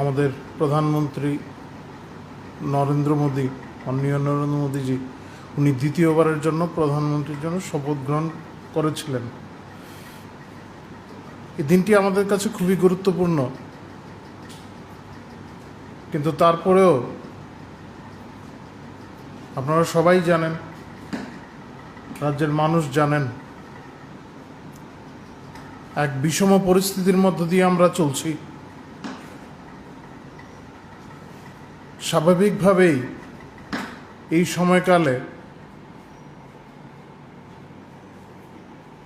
আমাদের প্রধানমন্ত্রী নরেন্দ্র মোদী, মাননীয় নরেন্দ্র মোদীজি, উনি দ্বিতীয়বারের জন্য প্রধানমন্ত্রীর জন্য শপথ গ্রহণ করেছিলেন। এই দিনটি আমাদের কাছে খুবই গুরুত্বপূর্ণ, কিন্তু তারপরেও আপনারা সবাই জানেন, রাজ্যের মানুষ জানেন, এক বিষম পরিস্থিতির মধ্য দিয়ে আমরা চলছি। স্বাভাবিকভাবেই এই সময়কালে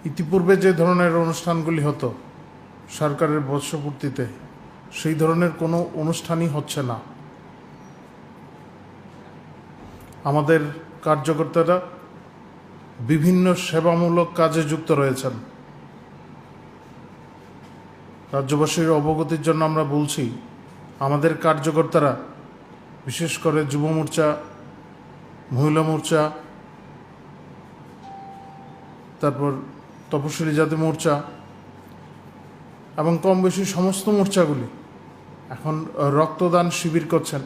ইতিপূর্বে যে ধরনের অনুষ্ঠানগুলি হতো সরকারের বর্ষপূর্তিতে, সেই ধরনের কোনো অনুষ্ঠানই হচ্ছে না। আমাদের কার্যকর্তারা বিভিন্ন সেবামূলক কাজে যুক্ত রয়েছেন। রাজ্যবাসীর অবগতির জন্য আমরা বলছি, আমাদের কার্যকর্তারা বিশেষ করে যুব মোর্চা, মহিলা মোর্চা, তারপর তপশিলি জাতি মোর্চা এবং কম বেশি সমস্ত মোর্চাগুলি এখন রক্তদান শিবির করছেন।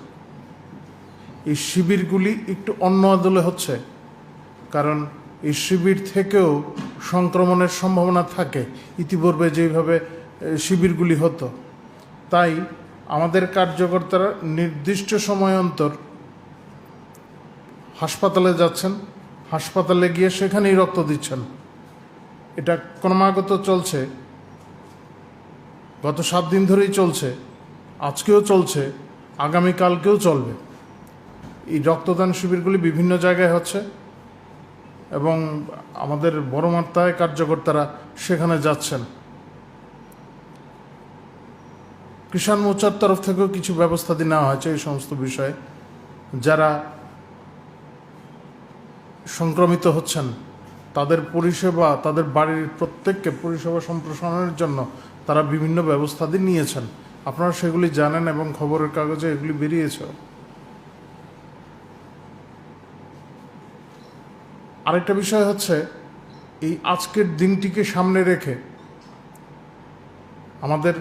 এই শিবিরগুলি একটু অন্য আদলে হচ্ছে, কারণ এই শিবির থেকেও সংক্রমণের সম্ভাবনা থাকে ইতিপূর্বে যেভাবে শিবিরগুলি হতো। তাই আমাদের কার্যকর্তারা নির্দিষ্ট সময় অন্তর হাসপাতালে যাচ্ছেন, হাসপাতালে গিয়ে সেখানেই রক্ত দিচ্ছেন। এটা ক্রমাগত চলছে, গত 7 দিন ধরেই চলছে, আজকেও চলছে, আগামীকালকেও চলবে। এই রক্তদান শিবিরগুলি বিভিন্ন জায়গায় হচ্ছে এবং আমাদের বড় মাত্রায় কার্যকর্তারা সেখানে যাচ্ছেন। কিষাণ মোর্চার তরফ থেকেও কিছু ব্যবস্থা নেওয়া হয়েছে এই সমস্ত বিষয়ে। যারা সংক্রমিত হচ্ছেন তাদের পরিষেবা, তাদের বাড়ির প্রত্যেককে পরিষেবা সম্প্রসারণের জন্য তারা বিভিন্ন ব্যবস্থা নিয়েছেন। আপনারা সেগুলি জানেন এবং খবরের কাগজে এগুলি বেরিয়েছে। আরেকটা বিষয় হচ্ছে, এই আজকের দিনটিকে সামনে রেখে আমাদের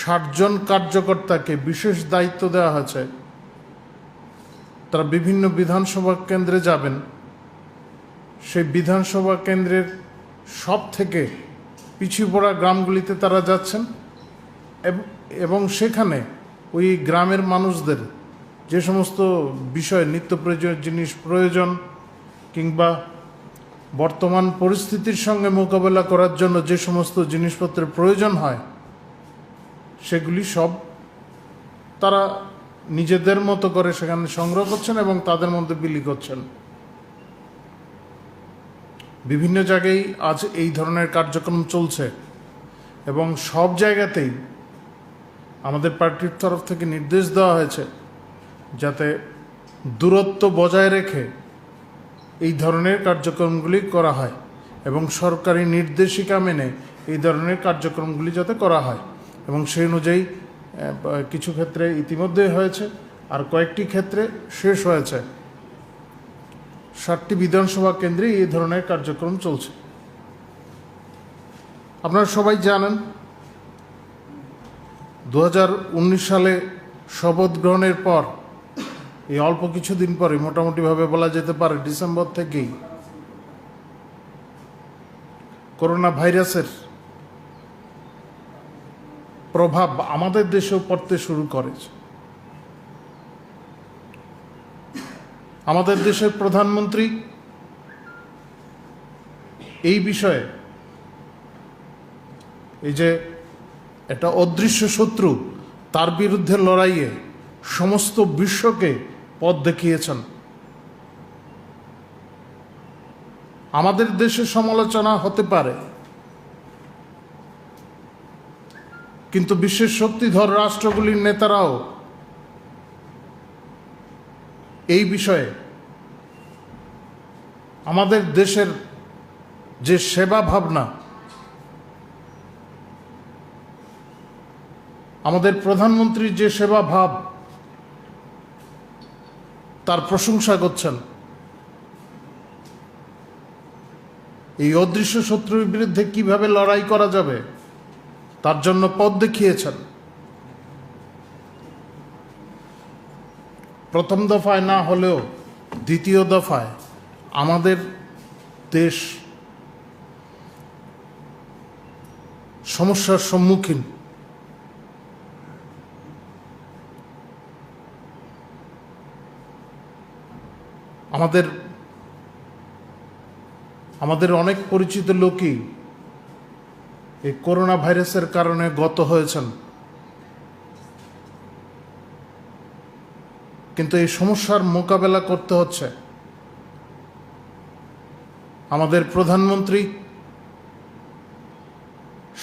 60 জন কার্যকর্তাকে বিশেষ দায়িত্ব দেওয়া হয়েছে। তারা বিভিন্ন বিধানসভা কেন্দ্রে যাবেন, সেই বিধানসভা কেন্দ্রের সব থেকে পিছিয়ে পড়া গ্রামগুলিতে তারা যাচ্ছেন এবং সেখানে ওই গ্রামের মানুষদের যে সমস্ত বিষয়, নিত্য প্রয়োজনীয় জিনিস প্রয়োজন কিংবা বর্তমান পরিস্থিতির সঙ্গে মোকাবেলা করার জন্য যে সমস্ত জিনিসপত্রের প্রয়োজন হয়, সেগুলি সব তারা নিজেদের মতো করে সেখানে সংগ্রহ করছেন এবং তাদের মধ্যে বিলি করছেন। বিভিন্ন জায়গায় আজ এই ধরনের কার্যক্রম চলছে এবং সব জায়গাতেই আমাদের পার্টির তরফ থেকে নির্দেশ দেওয়া হয়েছে যাতে দূরত্ব বজায় রেখে এই ধরনের কার্যক্রমগুলি করা হয় এবং সরকারি নির্দেশিকা মেনে এই ধরনের কার্যক্রমগুলি যাতে করা হয়। এবং সেই অনুযায়ী কিছু ক্ষেত্রে ইতিমধ্যে হয়েছে, আর কয়েকটি ক্ষেত্রে শেষ হয়েছে। 60টি বিধানসভা কেন্দ্রে এই ধরনের কার্যক্রম চলছে। আপনারা সবাই জানেন, 2019 সালে শপথ গ্রহণের পর এই অল্প কিছুদিন পরে, মোটামুটিভাবে বলা যেতে পারে ডিসেম্বর থেকেই করোনা ভাইরাসের প্রভাব আমাদের দেশেও পড়তে শুরু করেছে। আমাদের দেশের প্রধানমন্ত্রী এই বিষয়ে, এই যে একটা অদৃশ্য শত্রু, তার বিরুদ্ধে লড়াইয়ে সমস্ত বিশ্বকে পথ দেখিয়েছেন। আমাদের দেশে সমালোচনা হতে পারে, কিন্তু বিশ্বের শক্তিধর রাষ্ট্রগুলির নেতারাও এই বিষয়ে আমাদের দেশের যে সেবা ভাবনা, আমাদের প্রধানমন্ত্রীর যে সেবা ভাব, তার প্রশংসা করছেন। এই অদৃশ্য শত্রুর বিরুদ্ধে কিভাবে লড়াই করা যাবে তার জন্য পথ দেখিয়েছেন। প্রথম দফায় না হলেও দ্বিতীয় দফায় আমাদের দেশ সমস্যার সম্মুখীন। আমাদের অনেক পরিচিত লোকই এই করোনা ভাইরাসের কারণে গত হয়েছেন, কিন্তু এই সমস্যার মোকাবেলা করতে হচ্ছে। আমাদের প্রধানমন্ত্রী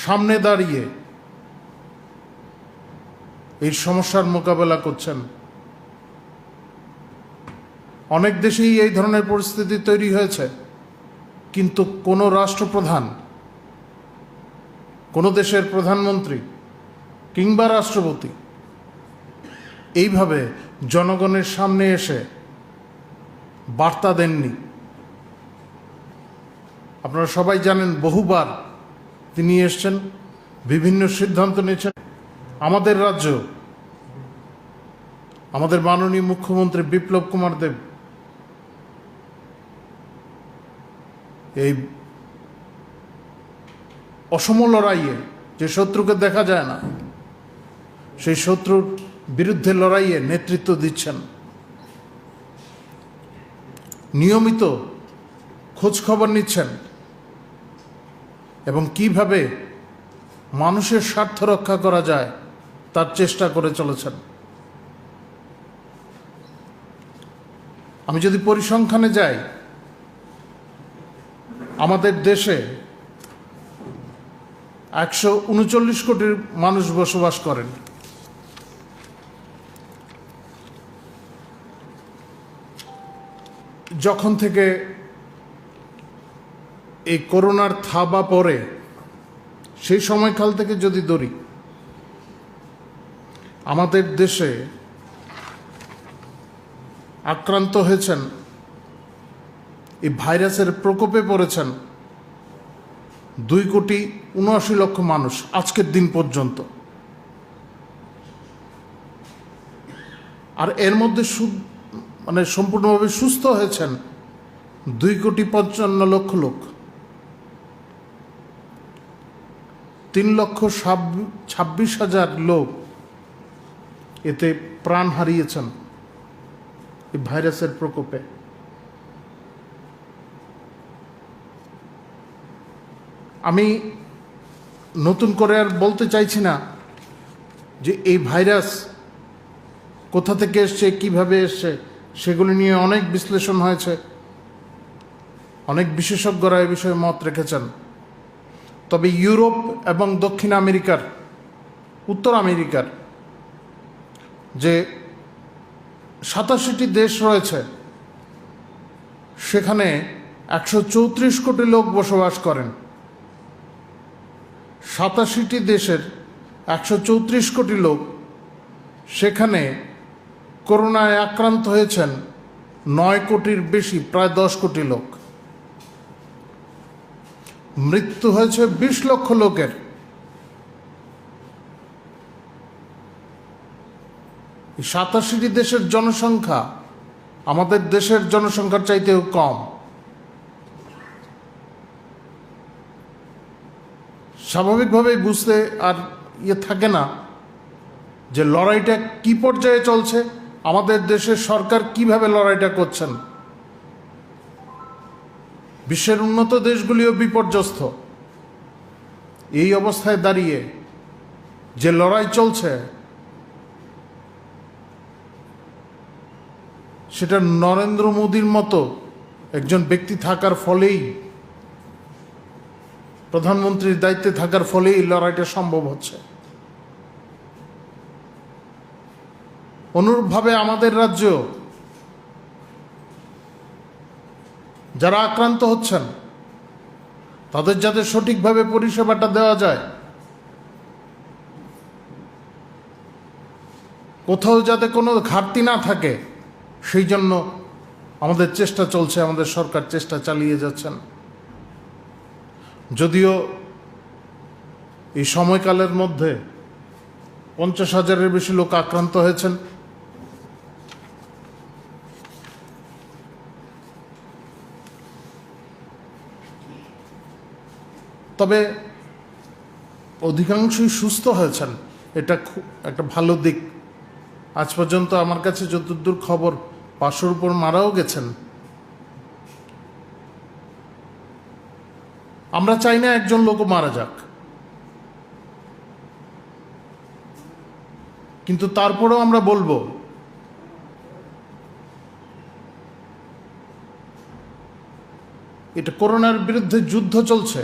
সামনে দাঁড়িয়ে এই সমস্যার মোকাবেলা করছেন। অনেক দেশেই এই ধরনের পরিস্থিতি তৈরি হয়েছে, কিন্তু কোনো রাষ্ট্রপ্রধান, কোনো দেশের প্রধানমন্ত্রী কিংবা রাষ্ট্রপতি এইভাবে জনগণের সামনে এসে বার্তা দেননি। আপনারা সবাই জানেন, বহুবার তিনি এসেছেন, বিভিন্ন সিদ্ধান্ত নিয়েছেন। আমাদের রাজ্য, আমাদের মাননীয় মুখ্যমন্ত্রী বিপ্লব কুমার দেব এই অসম লড়াইয়ে, যে শত্রুকে দেখা যায় না, সেই শত্রুর বিরুদ্ধে লড়াইয়ে নেতৃত্ব দিচ্ছেন। নিয়মিত খোঁজ খবর নিচ্ছেন এবং কিভাবে মানুষের স্বার্থ রক্ষা করা যায় তার চেষ্টা করে চলেছেন। আমি যদি পরিসংখ্যানে যাই, আমাদের দেশে 139 কোটি মানুষ বসবাস করেন। যখন থেকে এই করোনার থাবা পড়ে, সেই সময়কাল থেকে যদি ধরি, আমাদের দেশে আক্রান্ত হয়েছেন, এই ভাইরাসের প্রকোপে পড়েছেন 2,79,00,000 মানুষ আজকের দিন পর্যন্ত। আর এর মধ্যে সম্পূর্ণভাবে সুস্থ হয়েছেন 2,55,00,000 লোক। 3,26,000 লোক এতে প্রাণ হারিয়েছেন এই ভাইরাসের প্রকোপে। আমি নতুন করে আর বলতে চাইছি না যে এই ভাইরাস কোথা থেকে এসছে, কিভাবে এসছে, সেগুলি নিয়ে অনেক বিশ্লেষণ হয়েছে, অনেক বিশেষজ্ঞরা এ বিষয়ে মত রেখেছেন। তবে ইউরোপ এবং দক্ষিণ আমেরিকার, উত্তর আমেরিকার যে 87টি দেশ রয়েছে, সেখানে 134 কোটি লোক বসবাস করেন। 87টি দেশের 134 কোটি লোক, সেখানে করোনায় আক্রান্ত হয়েছেন 9 কোটির বেশি, প্রায় 10 কোটি লোক। মৃত্যু হয়েছে 20 লক্ষ লোকের। এই 87টি দেশের জনসংখ্যা আমাদের দেশের জনসংখ্যার চাইতেও কম। স্বাভাবিকভাবেই বুঝতে আর থাকে না যে লড়াইটা কি পর্যায়ে চলছে, আমাদের দেশের সরকার কিভাবে লড়াইটা করছেন। বিশ্বের উন্নত দেশগুলিও বিপর্যস্ত। এই অবস্থায় দাঁড়িয়ে যে লড়াই চলছে, সেটা নরেন্দ্র মোদীর মতো একজন ব্যক্তি থাকার ফলেই, প্রধানমন্ত্রীর দায়িত্বে থাকার ফলেই লড়াইটা সম্ভব হচ্ছে। অনুরূপভাবে আমাদের রাজ্য যারা আক্রান্ত হচ্ছেন, তাদের যাতে সঠিকভাবে পরিষেবাটা দেওয়া যায়, কোথাও যাতে কোনো ঘাটতি না থাকে, সেই জন্য আমাদের চেষ্টা চলছে, আমাদের সরকার চেষ্টা চালিয়ে যাচ্ছেন। যদিও এই সময়কালের মধ্যে 50,000-এর বেশি লোক আক্রান্ত হয়েছেন, তবে অধিকাংশই সুস্থ হয়েছেন, এটা খুব একটা ভালো দিক। আজ পর্যন্ত আমার কাছে যতদূর খবর 500-র উপর মারাও গেছেন। আমরা চাই না একজন লোকও মারা যাক, কিন্তু তারপরেও আমরা বলবো এটা করোনার বিরুদ্ধে যুদ্ধ চলছে।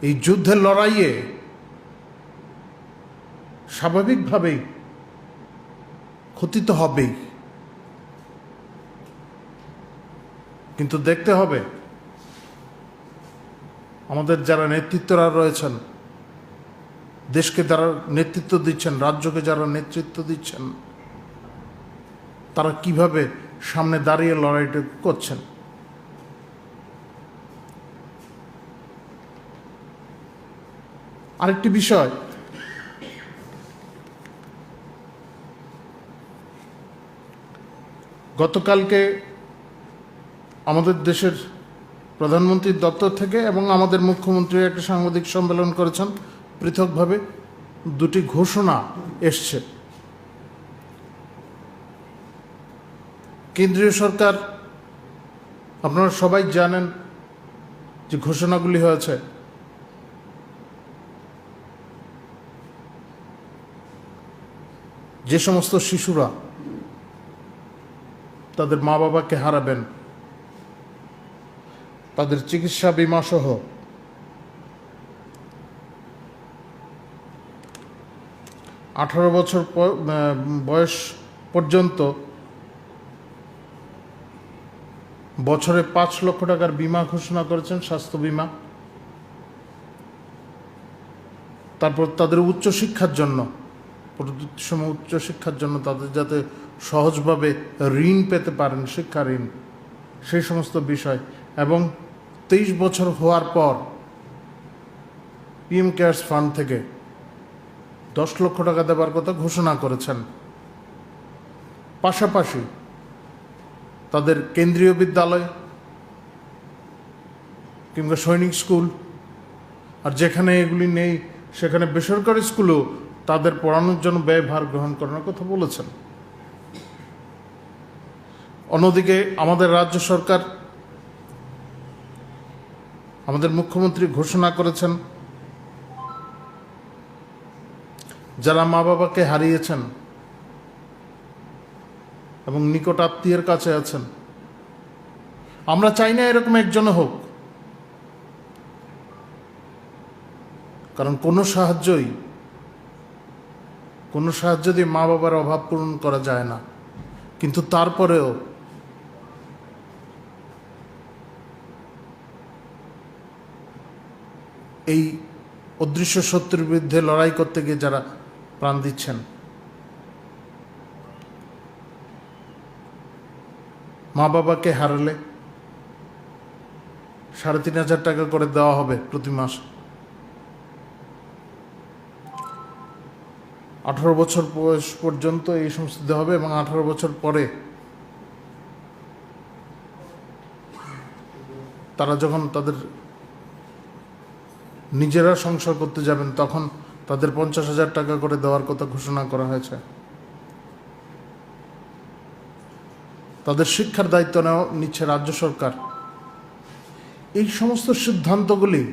এই যুদ্ধের লড়াইয়ে স্বাভাবিকভাবেই ক্ষতি তো হবেই, কিন্তু দেখতে হবে আমাদের যারা নেতৃত্বরা রয়েছেন, দেশকে যারা নেতৃত্ব দিচ্ছেন, রাজ্যকে যারা নেতৃত্ব দিচ্ছেন, তারা কিভাবে সামনে দাঁড়িয়ে লড়াইটা করছেন। আরেকটি বিষয়, গতকালকে আমাদের দেশের প্রধানমন্ত্রীর দপ্তর থেকে এবং আমাদের মুখ্যমন্ত্রী একটা সাংবাদিক সম্মেলন করেছেন, পৃথকভাবে দুটি ঘোষণা এসছে। কেন্দ্রীয় সরকার, আপনারা সবাই জানেন যে ঘোষণাগুলি হয়েছে, যে সমস্ত শিশুরা তাদের মা বাবাকে হারাবেন, তাদের চিকিৎসা বীমা সহ 18 বছর বয়স পর্যন্ত বছরে 5 লক্ষ টাকার বীমা ঘোষণা করেছেন, স্বাস্থ্য বীমা। তারপর তাদের উচ্চশিক্ষার জন্য, পরবর্তী সময় উচ্চশিক্ষার জন্য তাদের যাতে সহজভাবে ঋণ পেতে পারেন, শিক্ষা ঋণ, সেই সমস্ত বিষয়। এবং 23 বছর হওয়ার পর পিএম কেয়ার্স ফান্ড থেকে 10 লক্ষ টাকা দেওয়ার কথা ঘোষণা করেছেন। পাশাপাশি তাদের কেন্দ্রীয় বিদ্যালয় কিংবা সৈনিক স্কুল, আর যেখানে এগুলি নেই সেখানে বেসরকারি স্কুলেও তাদের পড়ানোর জন্য ব্যয়ভার গ্রহণ করার কথা বলেছেন। অন্যদিকে আমাদের রাজ্য সরকার, আমাদের মুখ্যমন্ত্রী ঘোষণা করেছেন যারা মা বাবাকে হারিয়েছেন এবং নিকট আত্মীয়ের কাছে আছেন, আমরা চাই না এরকম একজনও হোক, কারণ কোনো সাহায্য দিয়ে মা বাবার অভাব পূরণ করা যায় না। কিন্তু তারপরেও এই অদৃশ্য শত্রুর বিরুদ্ধে লড়াই করতে গিয়ে যারা প্রাণ দিচ্ছেন, মা বাবাকে হারালে 3,500 টাকা করে দেওয়া হবে প্রতি মাস। 18 বছর বয়স পর্যন্ত এই সমস্ত দেওয়া হবে এবং 18 বছর পরে তারা যখন তাদের নিজেরা সংসার করতে যাবেন তখন তাদের 50,000 টাকা করে দেওয়ার কথা ঘোষণা করা হয়েছে। তাদের শিক্ষার দায়িত্ব নিচ্ছে রাজ্য সরকার। এই সমস্ত সিদ্ধান্তগুলি,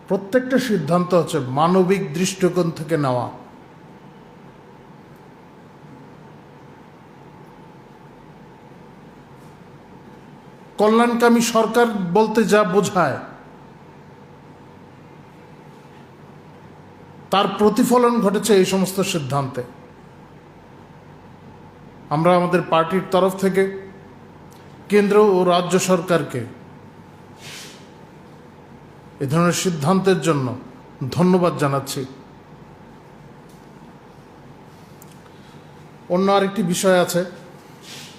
প্রত্যেকটা সিদ্ধান্ত হচ্ছে মানবিক দৃষ্টিকোণ থেকে নেওয়া। কল্যাণকামী সরকার বলতে যা বোঝায় তার প্রতিফলন ঘটেছে এই সমস্ত সিদ্ধান্তে। আমরা আমাদের পার্টির তরফ থেকে কেন্দ্র ও রাজ্য সরকারকে এ ধরনের সিদ্ধান্তের জন্য ধন্যবাদ জানাচ্ছি। অন্য আরেকটি বিষয় আছে,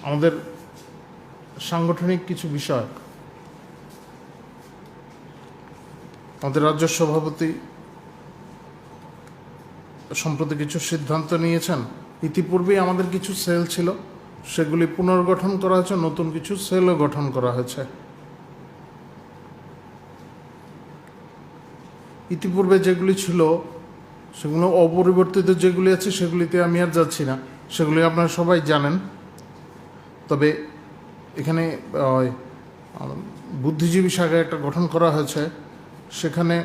আমাদের সাংগঠনিক কিছু বিষয়। আমাদের রাজ্য সভাপতি সম্প্রতি কিছু সিদ্ধান্ত নিয়েছেন। ইতিপূর্বেই আমাদের কিছু সেল ছিল, সেগুলি পুনর্গঠন করা হয়েছে, নতুন কিছু সেলও গঠন করা হয়েছে। ইতিপূর্বে যেগুলি ছিল সেগুলো অপরিবর্তিত যেগুলি আছে সেগুলিতে আমি আর যাচ্ছি না, সেগুলি আপনারা সবাই জানেন। তবে এখানে বুদ্ধিজীবী শাখা একটা গঠন করা হয়েছে, সেখানে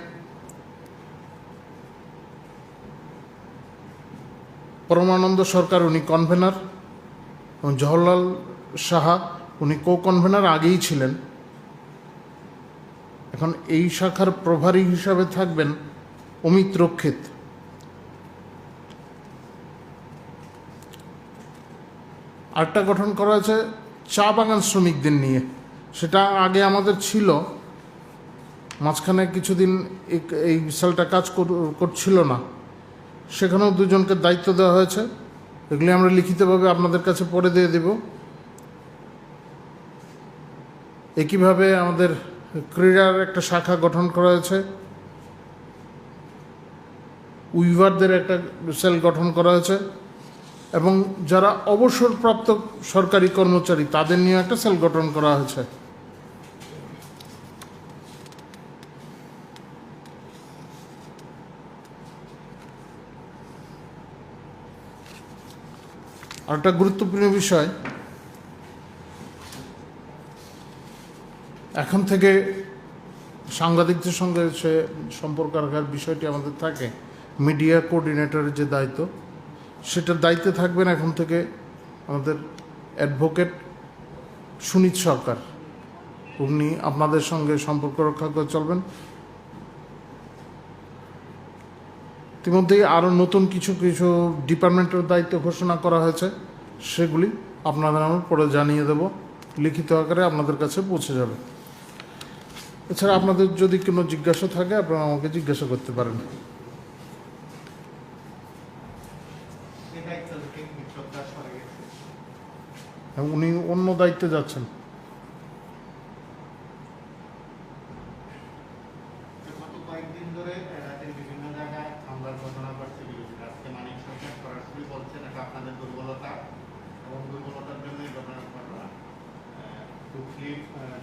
পরমানন্দ সরকার উনি কনভেনার এবং জওহরলাল সাহা উনি কো কনভেনার আগেই ছিলেন। এখন এই শাখার প্রভারী হিসাবে থাকবেন অমিত রক্ষিত। আরেকটা গঠন করা হয়েছে চা বাগান শ্রমিকদের নিয়ে, সেটা আগে আমাদের ছিল, মাঝখানে কিছুদিন এই সেলটা কাজ করছিল না, সেখানেও দুজনকে দায়িত্ব দেওয়া হয়েছে। এগুলি আমরা লিখিতভাবে আপনাদের কাছে পড়ে দিয়ে দেব। একইভাবে আমাদের ক্রীড়ার একটা শাখা গঠন করা হয়েছে, উইভারদের একটা সেল গঠন করা হয়েছে, এবং যারা অবসরপ্রাপ্ত সরকারি কর্মচারী তাদের নিয়ে একটা সেল গঠন করা হয়েছে। আর একটা গুরুত্বপূর্ণ বিষয়, এখন থেকে সাংবাদিকদের সঙ্গে সে সম্পর্ক রাখার বিষয়টি আমাদের থাকে, মিডিয়া কোঅর্ডিনেটরের যে দায়িত্ব, সেটার দায়িত্বে থাকবেন এখন থেকে আমাদের অ্যাডভোকেট সুনীত সরকার। উনি আপনাদের সঙ্গে সম্পর্ক রক্ষা করে চলবেন। ইতিমধ্যেই আরও নতুন কিছু কিছু ডিপার্টমেন্টের দায়িত্ব ঘোষণা করা হয়েছে, সেগুলি আপনাদের আমি পরে জানিয়ে দেব, লিখিত আকারে আপনাদের কাছে পৌঁছে যাবে। এছাড়া আপনাদের যদি কোনো জিজ্ঞাসা থাকে আপনারা আমাকে জিজ্ঞাসা করতে পারেন। উনি অন্য দায়িত্বে যাচ্ছেন।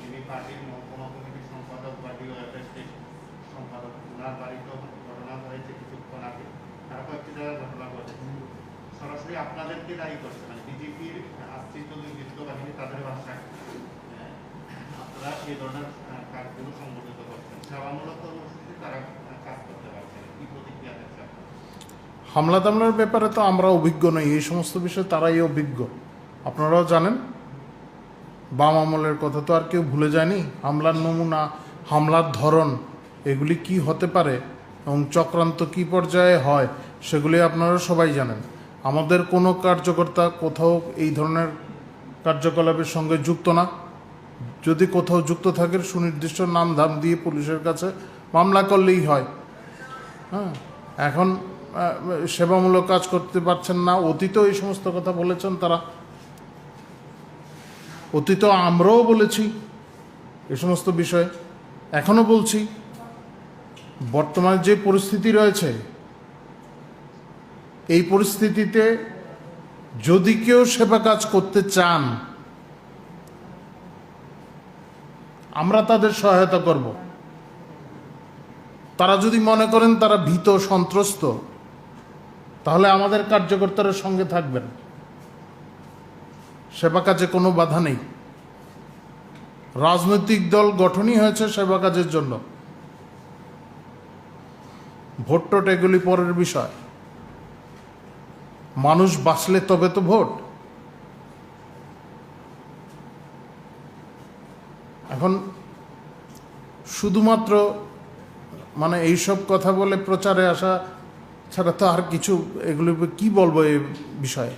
যিনি পার্টির মহকুমা কমিটির সম্পাদক বা ডিওএফএস সম্পাদক, ওনার বাড়িতে ঘটনা হয়েছে কিছুক্ষণ আগে, তারা কয়েকটি জায়গায় ঘটনা ঘটেছে। সরাসরি আপনাদেরকে দায়ী করছে, মানে বিজেপির আশ্রিত নির্দিষ্ট বাহিনী তাদের ভাষায় আপনারা এই ধরনের কাজগুলো সংগঠিত করছেন, সেবামূলক কর্মসূচিতে তারা কাজ করতে পারছেন, কি প্রতিক্রিয়া দিচ্ছে? হামলা টামলার ব্যাপারে তো আমরা অভিজ্ঞ নই, এই সমস্ত বিষয়ে তারাই অভিজ্ঞ। আপনারাও জানেন, বাম আমলের কথা তো আর কেউ ভুলে যায়নি। হামলার নমুনা, হামলার ধরন, এগুলি কি হতে পারে এবং চক্রান্ত কি পর্যায়ে হয় সেগুলি আপনারা সবাই জানেন। আমাদের কোনো কার্যকর্তা কোথাও এই ধরনের কার্যকলাপের সঙ্গে যুক্ত না। যদি কোথাও যুক্ত থাকে সুনির্দিষ্ট নাম ধাম দিয়ে পুলিশের কাছে মামলা করলেই হয়। হ্যাঁ, এখন সেবামূলক কাজ করতে পারছেন না, অতীতেও এই সমস্ত কথা বলেছেন তারা, অতীত আমরাও বলেছি এ সমস্ত বিষয়ে, এখনও বলছি। বর্তমানে যে পরিস্থিতি রয়েছে, এই পরিস্থিতিতে যদি কেউ সেবা কাজ করতে চান আমরা তাদের সহায়তা করব। তারা যদি মনে করেন তারা ভীত সন্ত্রস্ত, তাহলে আমাদের কার্যকর্তারা সঙ্গে থাকবেন। সেবা কাজে কোনো বাধা নেই। রাজনৈতিক দল গঠনই হয়েছে সেবা কাজের জন্য। ভোট টোট এগুলি পরের বিষয়, মানুষ বাঁচলে তবে তো ভোট। এখন শুধুমাত্র মানে এইসব কথা বলে প্রচারে আসা ছাড়া তো আর কিছু, এগুলি কি বলবো এই বিষয়ে।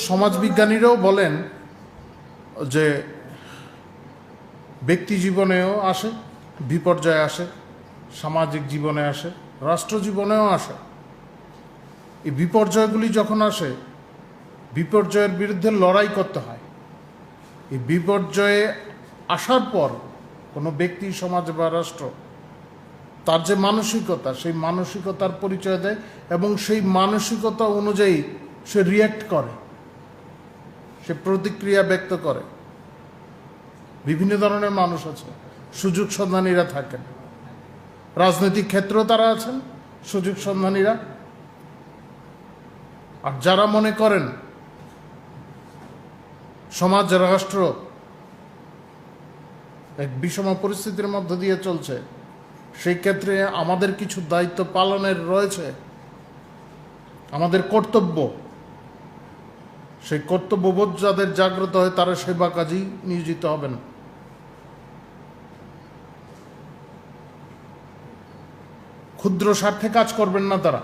সমাজবিজ্ঞানীরাও বলেন যে ব্যক্তি জীবনেও আসে বিপর্যয়, আসে সামাজিক জীবনে আসে, রাষ্ট্র জীবনেও আসে। এই বিপর্যয়গুলি যখন আসে, বিপর্যয়ের বিরুদ্ধে লড়াই করতে হয়। এই বিপর্যয়ে আসার পর কোনো ব্যক্তি, সমাজ বা রাষ্ট্র তার যে মানসিকতা, সেই মানসিকতার পরিচয় দেয় এবং সেই মানসিকতা অনুযায়ী সে রিয়্যাক্ট করে, সে প্রতিক্রিয়া ব্যক্ত করে। বিভিন্ন ধরনের মানুষ আছে, সুযোগ সন্ধানীরা থাকেন, রাজনৈতিক ক্ষেত্রেও তারা আছেন সুযোগ সন্ধানীরা। আর যারা মনে করেন সমাজ রাষ্ট্র এক বিষম পরিস্থিতির মধ্য দিয়ে চলছে, সেই ক্ষেত্রে আমাদের কিছু দায়িত্ব পালনের রয়েছে, আমাদের কর্তব্য, সেই কর্তব্যবোধ যাদের জাগ্রত হয় তারা সেবা কাজেই নিয়োজিত হবেন। ক্ষুদ্র স্বার্থে কাজ করবেন না, তারা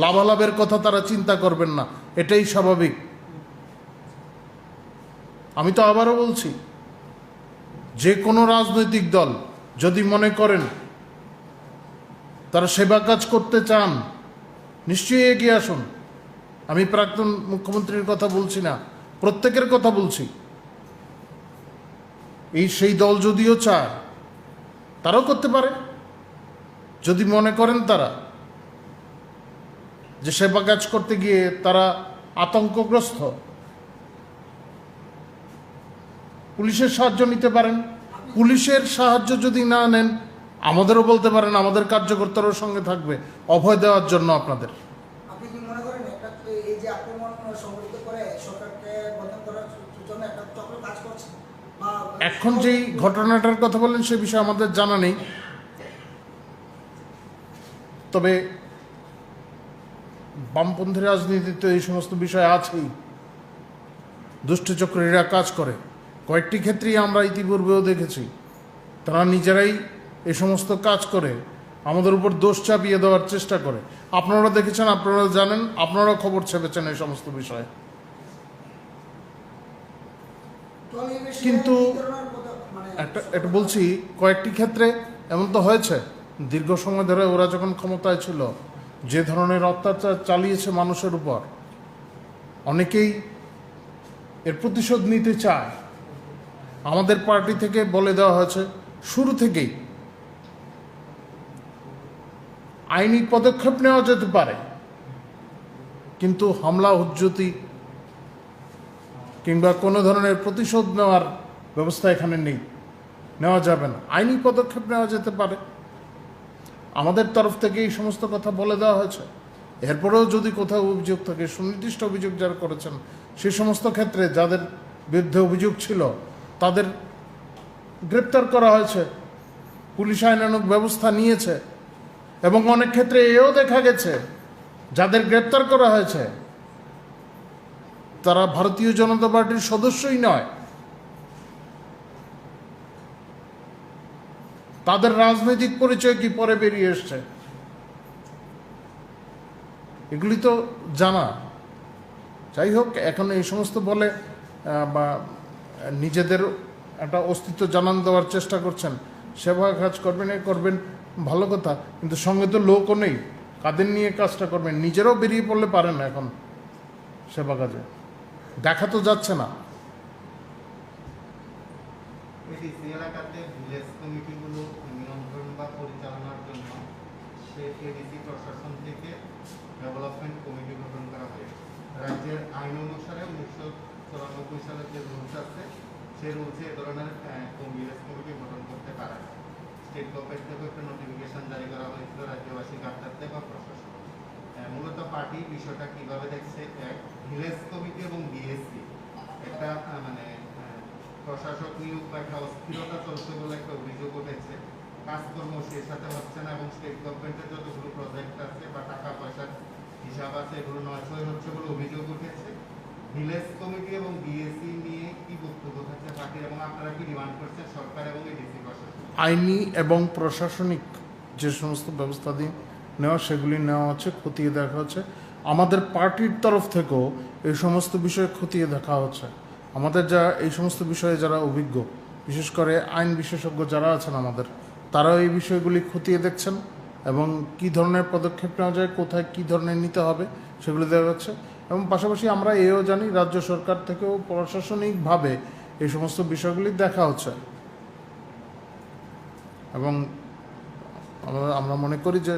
লাভালাভের কথা তারা চিন্তা করবেন না, এটাই স্বাভাবিক। আমি তো আবারও বলছি, যে কোনো রাজনৈতিক দল যদি মনে করেন তারা সেবা কাজ করতে চান, নিশ্চয়ই এগিয়ে আসুন। আমি প্রাক্তন মুখ্যমন্ত্রীর কথা বলছি না, প্রত্যেকের কথা বলছি। সেই দল যদিও চায়, তারাও করতে পারে। যদি মনে করেন তারা যে সেবা কাজ করতে গিয়ে তারা আতঙ্কগ্রস্ত, পুলিশের সাহায্য নিতে পারেন। পুলিশের সাহায্য যদি না নেন, আমাদেরও বলতে পারেন, আমাদের কার্যকর্তারাও সঙ্গে থাকবে অভয় দেওয়ার জন্য আপনাদের। আপনি কি মনে করেন এই যে আক্রমণ সংগঠিত করে সরকারকে বদনাম করার জন্য একটা চক্র কাজ করছে? এখন যেই ঘটনাটার কথা বললেন সে বিষয়ে আমাদের জানা নেই, তবে বামপন্থী রাজনীতিতে এই সমস্ত বিষয় আছেই। দুষ্টচক্রীরা কাজ করে, কয়েকটি ক্ষেত্রেই আমরা ইতিপূর্বেও দেখেছি। তারা নিজেরাই এই সমস্ত কাজ করে আমাদের উপর দোষ চাপিয়ে দেওয়ার চেষ্টা করে। আপনারা দেখেছেন, আপনারা জানেন, আপনারা খবর ছেপেছেন এই সমস্ত বিষয়ে। কিন্তু একটা বলছি, কয়েকটি ক্ষেত্রে এমন তো হয়েছে, দীর্ঘ সময় ধরে ওরা যখন ক্ষমতায় ছিল, যে ধরনের অত্যাচার চালিয়েছে মানুষের উপর, অনেকেই এর প্রতিশোধ নিতে চায়। আমাদের পার্টি থেকে বলে দেওয়া হয়েছে শুরু থেকেই আইনি পদক্ষেপ নেওয়া যেতে পারে, কিন্তু হামলা, হুজ্জতি কিংবা কোনো ধরনের প্রতিশোধ নেওয়ার ব্যবস্থা এখানে নেই, নেওয়া যাবে না। আইনি পদক্ষেপ নেওয়া যেতে পারে, আমাদের তরফ থেকে এই সমস্ত কথা বলে দেওয়া হয়েছে। এরপরেও যদি কোথাও অভিযোগ থাকে, সুনির্দিষ্ট অভিযোগ যারা করেছেন, সেই সমস্ত ক্ষেত্রে যাদের বিরুদ্ধে অভিযোগ ছিল তাদের গ্রেপ্তার করা হয়েছে, পুলিশ আইনানুগ ব্যবস্থা নিয়েছে। এবং অনেক ক্ষেত্রে এও দেখা গেছে যাদের গ্রেপ্তার করা হয়েছে তারা ভারতীয় জনতা পার্টির সদস্যই নয়, তাদের রাজনৈতিক পরিচয় কি পরে বেরিয়ে এসছে, এগুলি তো জানা। যাই হোক, এখন এই সমস্ত বলে বা নিজেদের একটা অস্তিত্ব জানান দেওয়ার চেষ্টা করছেন, সেবা কাজ করবেন, করবেন, ভালো কথা, কিন্তু সঙ্গে তো লোকও নেই, কাদের নিয়ে কাজটা করবেন? নিজেরাও বেরিয়ে পড়লে পারেন না এখন সেবা কাজে, দেখা তো যাচ্ছে না। এডিসি এলাকাতে ভিলেজ কমিটিগুলো নিয়ন্ত্রণ বা পরিচালনার জন্য এডিসি প্রশাসন থেকে ডেভেলপমেন্ট কমিটি গঠন করা হয়েছে। রাজ্যের আইন অনুসারে 1994 সালের যে রুলস আছে, সেই রুলসে এ ধরনের ভিলেজ কমিটি গঠন করতে পারে। স্টেট গভর্নমেন্ট থেকে একটা নোটিফিকেশন জারি করা হয়েছিল রাজ্যবাসী কাটতে বা প্রশাসন। মূলত পার্টি বিষয়টা কিভাবে দেখছে, এক ভিলেজ কমিটি এবং বিএসসি একটা মানে প্রশাসক নিয়োগ বা একটা অস্থিরতা চলছে বলে একটা অভিযোগ উঠেছে। কাজকর্ম সেই সাথে হচ্ছে না এবং স্টেট গভর্নমেন্টের যতগুলো প্রজেক্ট আছে বা টাকা পয়সার হিসাব আছে এগুলো নয়ছয় হচ্ছে বলে অভিযোগ উঠেছে। ভিলেজ কমিটি এবং বিএসসি নিয়ে কি বক্তব্য থাকছে পার্টির এবং আপনারা কি ডিমান্ড করছেন সরকার এবং এডিসি প্রশাসন? আইনি এবং প্রশাসনিক যে সমস্ত ব্যবস্থা দিয়ে নেওয়া, সেগুলি নেওয়া হচ্ছে, খতিয়ে দেখা হচ্ছে। আমাদের পার্টির তরফ থেকেও এই সমস্ত বিষয়ে খতিয়ে দেখা হচ্ছে। আমাদের যা এই সমস্ত বিষয়ে যারা অভিজ্ঞ, বিশেষ করে আইন বিশেষজ্ঞ যারা আছেন আমাদের, তারাও এই বিষয়গুলি খতিয়ে দেখছেন এবং কী ধরনের পদক্ষেপ নেওয়া যায়, কোথায় কী ধরনের নিতে হবে সেগুলি দেখা যাচ্ছে। এবং পাশাপাশি আমরা এও জানি রাজ্য সরকার থেকেও প্রশাসনিকভাবে এই সমস্ত বিষয়গুলি দেখা হচ্ছে এবং আমরা মনে করি যে